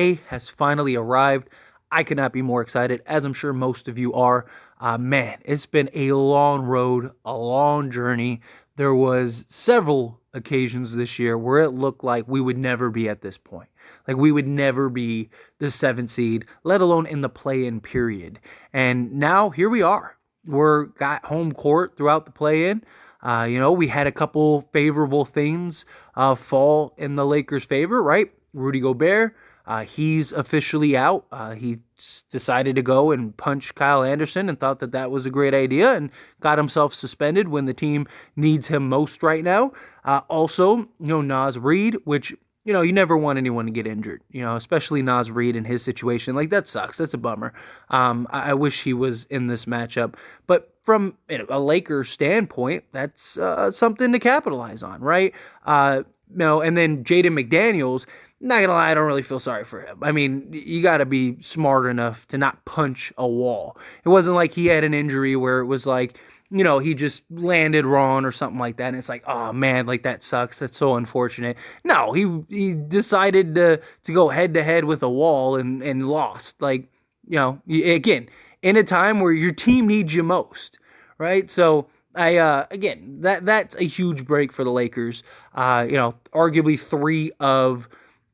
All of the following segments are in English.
Day has finally arrived. I could not be more excited, as I'm sure most of you are. Man, it's been a long road, a long journey. There was several occasions this year where it looked like we would never be at this point. Like we would never be the seventh seed, let alone in the play-in period. And now here we are. We're got home court throughout the play-in. We had a couple favorable things fall in the Lakers' favor, right? Rudy Gobert, he's officially out. He decided to go and punch Kyle Anderson and thought that that was a great idea and got himself suspended when the team needs him most right now. Also, Naz Reid, which, you never want anyone to get injured, especially Naz Reid in his situation. Like, that sucks. That's a bummer. I wish he was in this matchup. But from a Lakers standpoint, that's something to capitalize on, right? And then Jaden McDaniels, not gonna lie, I don't really feel sorry for him. I mean, you got to be smart enough to not punch a wall. It wasn't like he had an injury where it was like, he just landed wrong or something like that. And it's like, oh man, like that sucks. That's so unfortunate. No, he decided to go head to head with a wall and lost. Like, again, in a time where your team needs you most, right? So again, that's a huge break for the Lakers. Arguably three of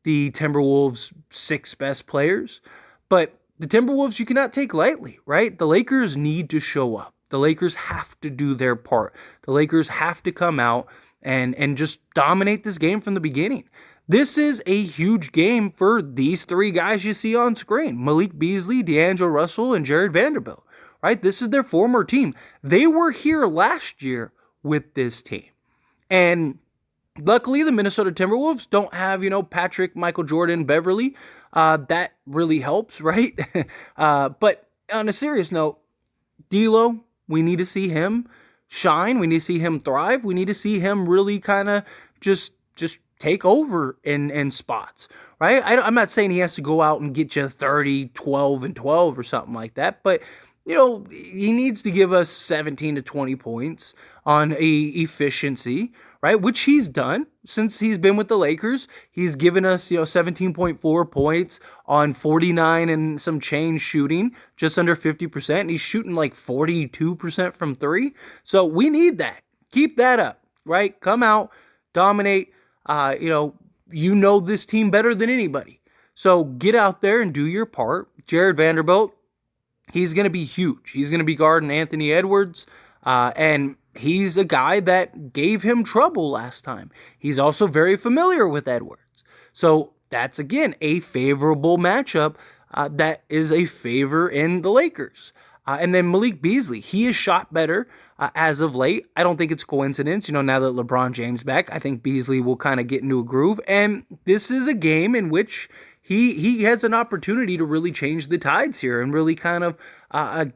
the Timberwolves' six best players. But the Timberwolves you cannot take lightly, right? The Lakers need to show up. The Lakers have to do their part. The Lakers have to come out and just dominate this game from the beginning. This is a huge game for these three guys you see on screen: Malik Beasley, D'Angelo Russell, and Jared Vanderbilt, right? This is their former team. They were here last year with this team. And luckily, the Minnesota Timberwolves don't have, Patrick, Michael Jordan, Beverly. That really helps, right? But on a serious note, D'Lo, we need to see him shine. We need to see him thrive. We need to see him really kind of just take over in spots, right? I'm not saying he has to go out and get you 30, 12, and 12 or something like that, but he needs to give us 17 to 20 points on efficiency, right? Which he's done since he's been with the Lakers. He's given us, 17.4 points on 49 and some change shooting, just under 50%. And he's shooting like 42% from three. So we need that. Keep that up, right? Come out, dominate. This team better than anybody. So get out there and do your part. Jared Vanderbilt, he's going to be huge. He's going to be guarding Anthony Edwards. And he's a guy that gave him trouble last time. He's also very familiar with Edwards. So that's, again, a favorable matchup that is a favor in the Lakers. And then Malik Beasley, he has shot better as of late. I don't think it's coincidence. Now that LeBron James back, I think Beasley will kind of get into a groove. And this is a game in which he has an opportunity to really change the tides here and really kind of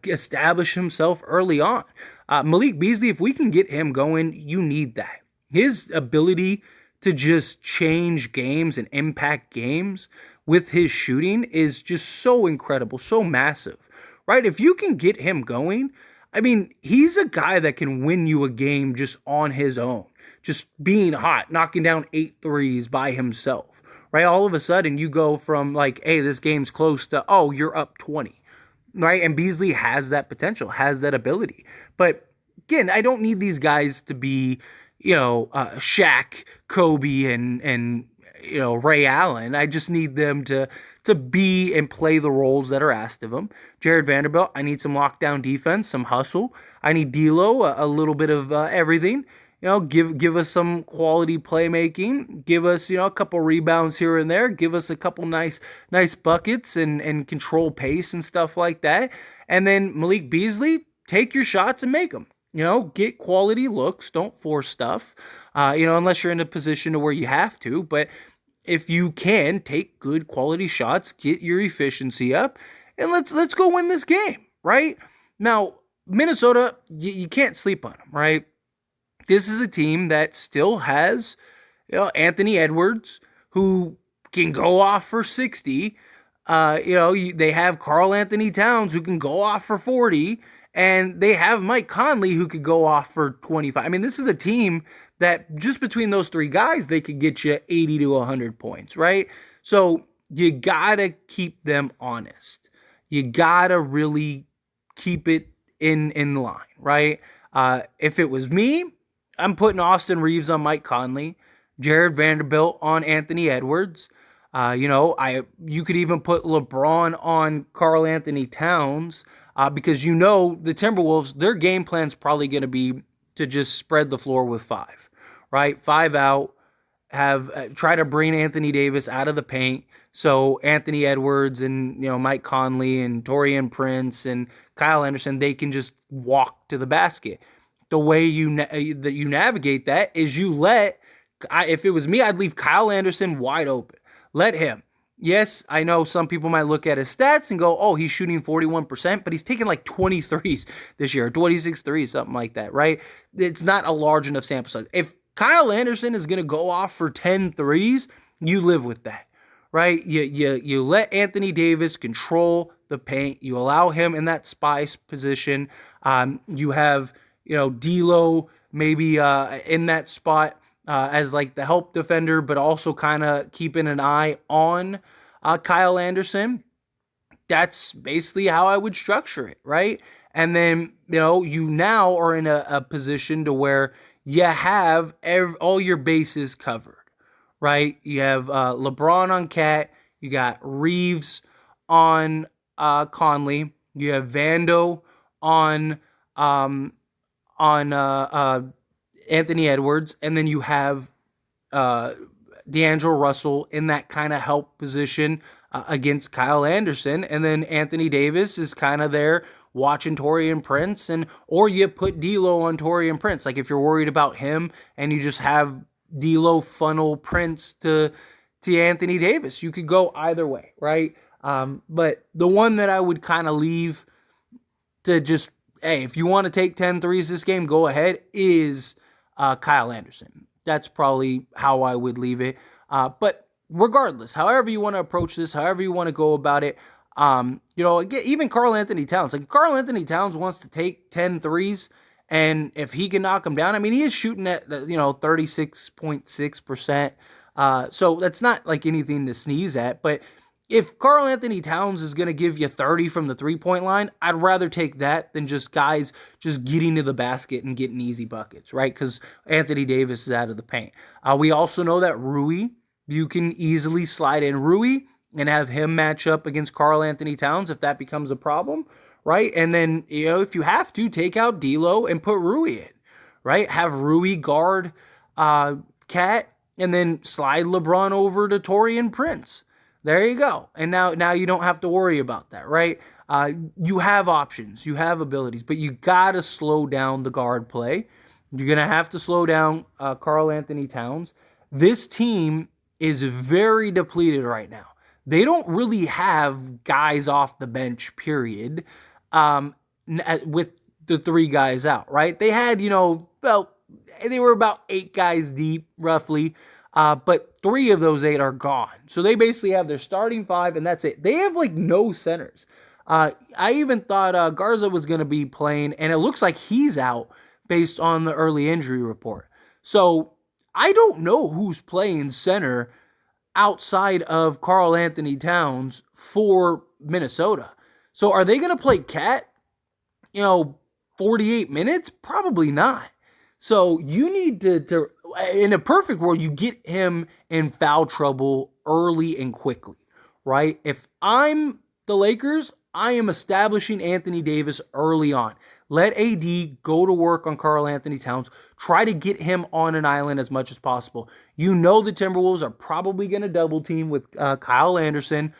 establish himself early on. Malik Beasley, if we can get him going, you need that. His ability to just change games and impact games with his shooting is just so incredible, so massive, right? If you can get him going, I mean, he's a guy that can win you a game just on his own, just being hot, knocking down 8 threes by himself, right? All of a sudden you go from like, hey, this game's close to, oh, you're up 20. Right, and Beasley has that potential, has that ability. But again, I don't need these guys to be, Shaq, Kobe, and Ray Allen. I just need them to be and play the roles that are asked of them. Jared Vanderbilt, I need some lockdown defense, some hustle. I need D'Lo, a little bit of everything. Give us some quality playmaking. Give us, a couple rebounds here and there. Give us a couple nice buckets and control pace and stuff like that. And then Malik Beasley, take your shots and make them. Get quality looks. Don't force stuff. Unless you're in a position to where you have to. But if you can, take good quality shots, get your efficiency up, and let's go win this game, right? Now, Minnesota, you can't sleep on them, right? This is a team that still has, Anthony Edwards, who can go off for 60. They have Karl Anthony Towns, who can go off for 40. And they have Mike Conley, who could go off for 25. I mean, this is a team that just between those three guys, they could get you 80 to 100 points, right? So you gotta keep them honest. You gotta really keep it in line, right? If it was me, I'm putting Austin Reeves on Mike Conley, Jared Vanderbilt on Anthony Edwards. You could even put LeBron on Karl Anthony Towns, because the Timberwolves, their game plan's probably going to be to just spread the floor with five, right? Five out, have try to bring Anthony Davis out of the paint. So Anthony Edwards and Mike Conley and Taurean Prince and Kyle Anderson, they can just walk to the basket. The way that you navigate that is if it was me, I'd leave Kyle Anderson wide open. Let him. Yes, I know some people might look at his stats and go, oh, he's shooting 41%, but he's taken like 23s this year, 26 threes, something like that, right? It's not a large enough sample size. If Kyle Anderson is going to go off for 10 threes, you live with that, right? You let Anthony Davis control the paint. You allow him in that spice position. You have, D'Lo maybe in that spot as like the help defender, but also kind of keeping an eye on Kyle Anderson. That's basically how I would structure it, right? And then, you now are in a position to where you have all your bases covered, right? You have LeBron on Cat. You got Reeves on Conley. You have Vando on Anthony Edwards, and then you have D'Angelo Russell in that kind of help position against Kyle Anderson, and then Anthony Davis is kind of there watching Taurean Prince, or you put D'Lo on Taurean Prince. Like if you're worried about him, and you just have D'Lo funnel Prince to Anthony Davis, you could go either way, right? But the one that I would kind of leave to just, hey, if you want to take 10 threes this game, go ahead, is Kyle Anderson. That's probably how I would leave it. But regardless, however you want to approach this, however you want to go about it, even Karl Anthony Towns. Like, Karl Anthony Towns wants to take 10 threes, and if he can knock them down, I mean, he is shooting at, 36.6%. So that's not like anything to sneeze at, but if Karl Anthony Towns is going to give you 30 from the three-point line, I'd rather take that than just guys just getting to the basket and getting easy buckets, right? Because Anthony Davis is out of the paint. We also know that Rui, you can easily slide in Rui and have him match up against Karl Anthony Towns if that becomes a problem, right? And then, if you have to, take out D'Lo and put Rui in, right? Have Rui guard Cat, and then slide LeBron over to Taurean Prince. There you go. And now you don't have to worry about that, right? You have options. You have abilities, but you got to slow down the guard play. You're going to have to slow down Karl Anthony Towns. This team is very depleted right now. They don't really have guys off the bench, period, with the three guys out, right? They had, they were about 8 guys deep, roughly. But 3 of those 8 are gone. So they basically have their starting 5, and that's it. They have, no centers. I even thought Garza was going to be playing, and it looks like he's out based on the early injury report. So I don't know who's playing center outside of Karl Anthony Towns for Minnesota. So are they going to play Cat, 48 minutes? Probably not. So you need to, in a perfect world, you get him in foul trouble early and quickly, right? If I'm the Lakers, I am establishing Anthony Davis early on. Let AD go to work on Karl Anthony Towns. Try to get him on an island as much as possible. The Timberwolves are probably going to double team with Kyle Anderson.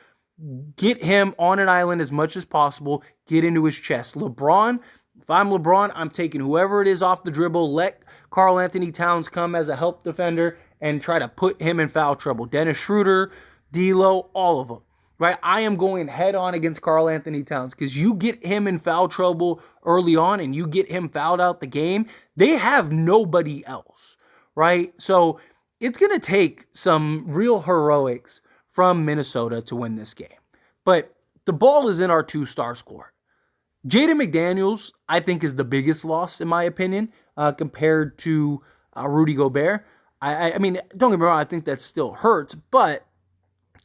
Get him on an island as much as possible. Get into his chest. LeBron, if I'm LeBron, I'm taking whoever it is off the dribble. Let Karl Anthony Towns come as a help defender and try to put him in foul trouble. Dennis Schroeder, D'Lo, all of them. Right? I am going head on against Karl Anthony Towns because you get him in foul trouble early on and you get him fouled out the game, they have nobody else. Right? So it's going to take some real heroics from Minnesota to win this game. But the ball is in our 2-star squad. Jaden McDaniels, I think, is the biggest loss, in my opinion, compared to Rudy Gobert. I mean, don't get me wrong, I think that still hurts, but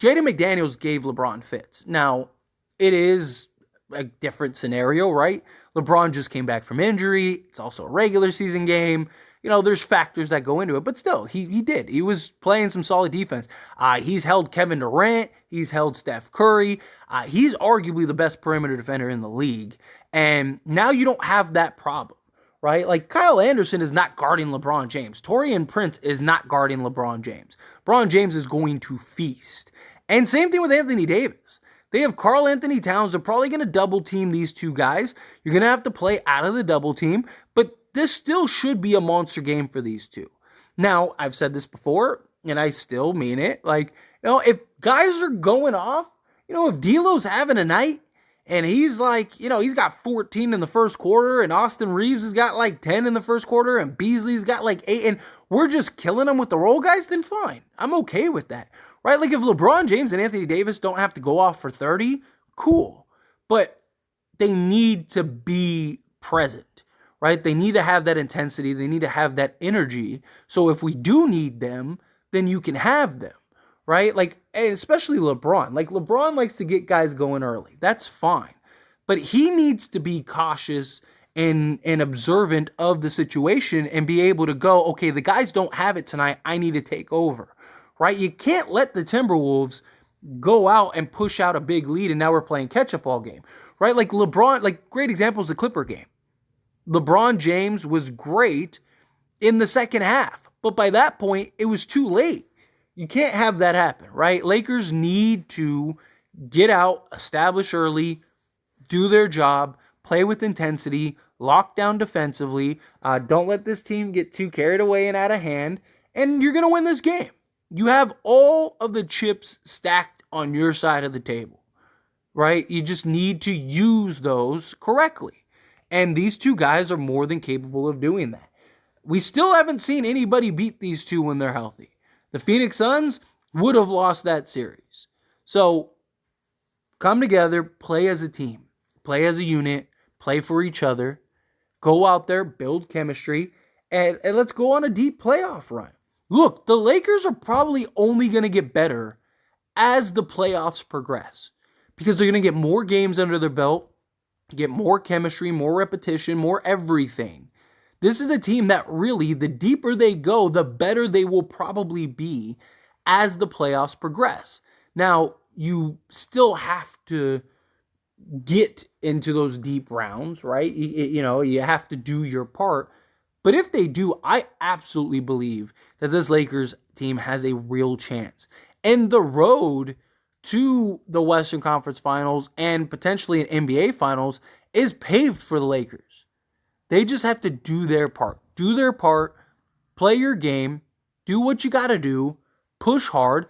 Jaden McDaniels gave LeBron fits. Now, it is a different scenario, right? LeBron just came back from injury. It's also a regular season game. There's factors that go into it, but still, he did. He was playing some solid defense. He's held Kevin Durant. He's held Steph Curry. He's arguably the best perimeter defender in the league. And now you don't have that problem, right? Like Kyle Anderson is not guarding LeBron James. Taurean Prince is not guarding LeBron James. LeBron James is going to feast. And same thing with Anthony Davis. They have Karl Anthony Towns. They're probably going to double team these two guys. You're going to have to play out of the double team, but this still should be a monster game for these two. Now, I've said this before, and I still mean it. Like, if guys are going off, if D'Lo's having a night, and he's like, he's got 14 in the first quarter, and Austin Reeves has got like 10 in the first quarter, and Beasley's got like 8, and we're just killing them with the role guys, then fine. I'm okay with that, right? Like if LeBron James and Anthony Davis don't have to go off for 30, cool. But they need to be present, right? They need to have that intensity. They need to have that energy. So if we do need them, then you can have them, right? Like, especially LeBron. Like, LeBron likes to get guys going early. That's fine. But he needs to be cautious and observant of the situation and be able to go, okay, the guys don't have it tonight. I need to take over, right? You can't let the Timberwolves go out and push out a big lead and now we're playing catch-up all game, right? Like LeBron, like great example is the Clipper game. LeBron James was great in the second half, but by that point, it was too late. You can't have that happen, right? Lakers need to get out, establish early, do their job, play with intensity, lock down defensively. Don't let this team get too carried away and out of hand, and you're going to win this game. You have all of the chips stacked on your side of the table, right? You just need to use those correctly. And these two guys are more than capable of doing that. We still haven't seen anybody beat these two when they're healthy. The Phoenix Suns would have lost that series. So come together, play as a team, play as a unit, play for each other, go out there, build chemistry, and let's go on a deep playoff run. Look, the Lakers are probably only going to get better as the playoffs progress because they're going to get more games under their belt, get more chemistry, more repetition, more everything. This is a team that really, the deeper they go, the better they will probably be as the playoffs progress. Now, you still have to get into those deep rounds, right? You have to do your part. But if they do, I absolutely believe that this Lakers team has a real chance. And the road to the Western Conference Finals and potentially an NBA Finals is paved for the Lakers. They just have to do their part. Do their part, play your game, do what you got to do, push hard,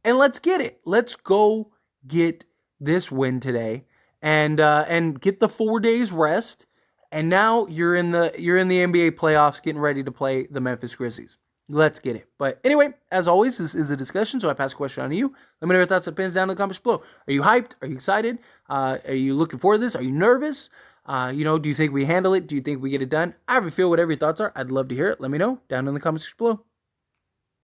and let's get it. Let's go get this win today and get the 4 days rest. And now you're in the NBA playoffs getting ready to play the Memphis Grizzlies. Let's get it. But anyway, as always, this is a discussion, so I pass the question on to you. Let me know your thoughts and opinions down in the comments below. Are you hyped? Are you excited? Are you looking forward to this? Are you nervous? Do you think we handle it? Do you think we get it done? However you feel, whatever your thoughts are, I'd love to hear it. Let me know down in the comments below.